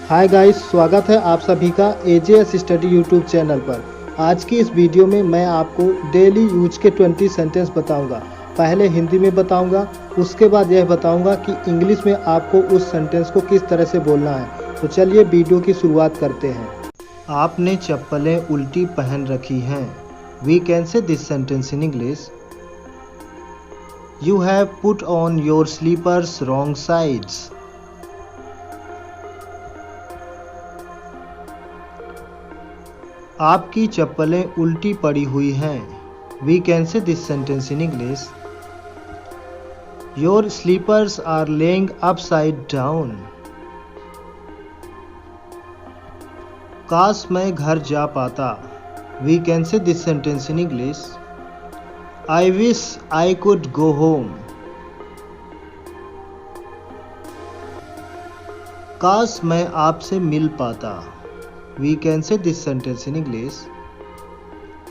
Hi guys, स्वागत है आप सभी का एजेएस स्टडी यूट्यूब चैनल पर। आज की इस वीडियो में मैं आपको डेली यूज के 20 सेंटेंस बताऊंगा। पहले हिंदी में बताऊंगा, उसके बाद यह बताऊंगा कि इंग्लिश में आपको उस सेंटेंस को किस तरह से बोलना है। तो चलिए वीडियो की शुरुआत करते हैं। आपने चप्पलें उल्टी पहन रखी हैं। We can say this sentence in English. You have put on your slippers wrong sides. आपकी चप्पलें उल्टी पड़ी हुई हैं। We can say this sentence in English. Your slippers are laying upside down. काश मैं घर जा पाता। We can say this sentence in English. I wish I could go home. काश मैं आपसे मिल पाता। We can say this sentence in English.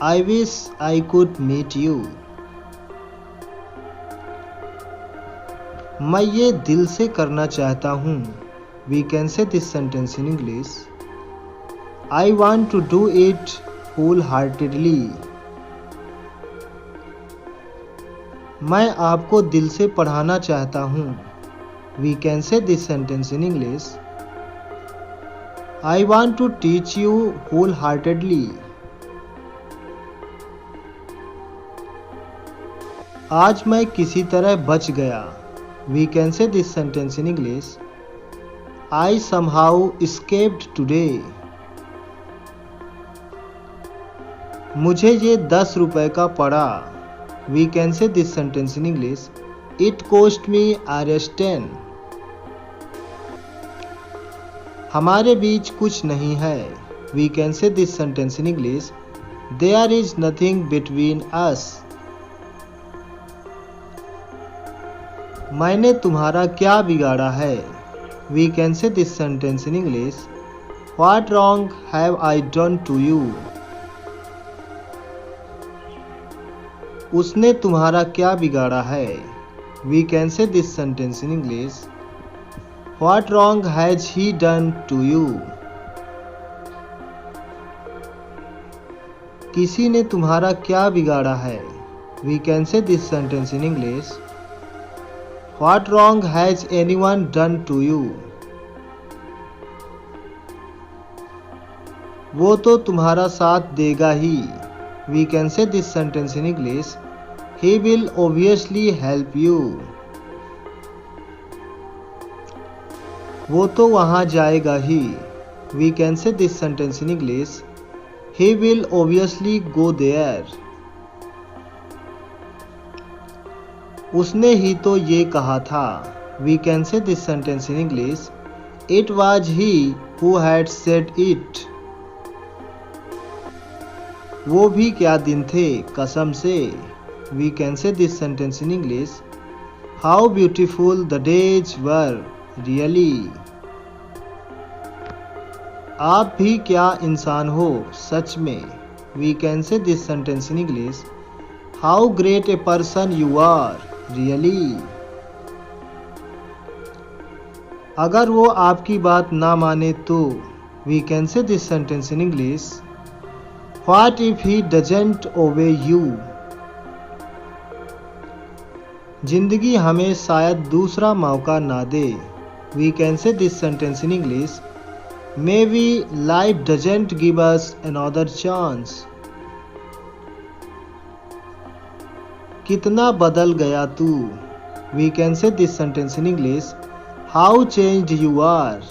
I wish I could meet you. मैं ये दिल से करना चाहता हूँ। We can say this sentence in English. I want to do it wholeheartedly. मैं आपको दिल से पढ़ाना चाहता हूँ। We can say this sentence in English. I want to teach you wholeheartedly. आज मैं किसी तरह बच गया। We can say this sentence in English. I somehow escaped today. मुझे ये 10 रुपए का पड़ा। We can say this sentence in English. It cost me Rs10. हमारे बीच कुछ नहीं है। We can say this sentence in English. There is nothing between us. मैंने तुम्हारा क्या बिगाड़ा है। We can say this sentence in English. What wrong have I done to you? उसने तुम्हारा क्या बिगाड़ा है। We can say this sentence in English. What wrong has he done to you? किसी ने तुम्हारा क्या बिगाड़ा है। We can say this sentence in English. What wrong has anyone done to you? वो तो तुम्हारा साथ देगा ही। We can say this sentence in English. He will obviously help you. वो तो वहाँ जाएगा ही। We can say this sentence in English. He will obviously go there. उसने ही तो ये कहा था। We can say this sentence in English. It was he who had said it. वो भी क्या दिन थे, कसम से। We can say this sentence in English. How beautiful the days were. Really. आप भी क्या इंसान हो, सच में। We can say this sentence in English. How great a person you are. Really. अगर वो आपकी बात ना माने तो We can say this sentence in English. What if he doesn't obey you? जिंदगी हमें शायद दूसरा मौका ना दे। We can say this sentence in English. Maybe life doesn't give us another chance. कितना बदल गया तू। We can say this sentence in English. How changed you are.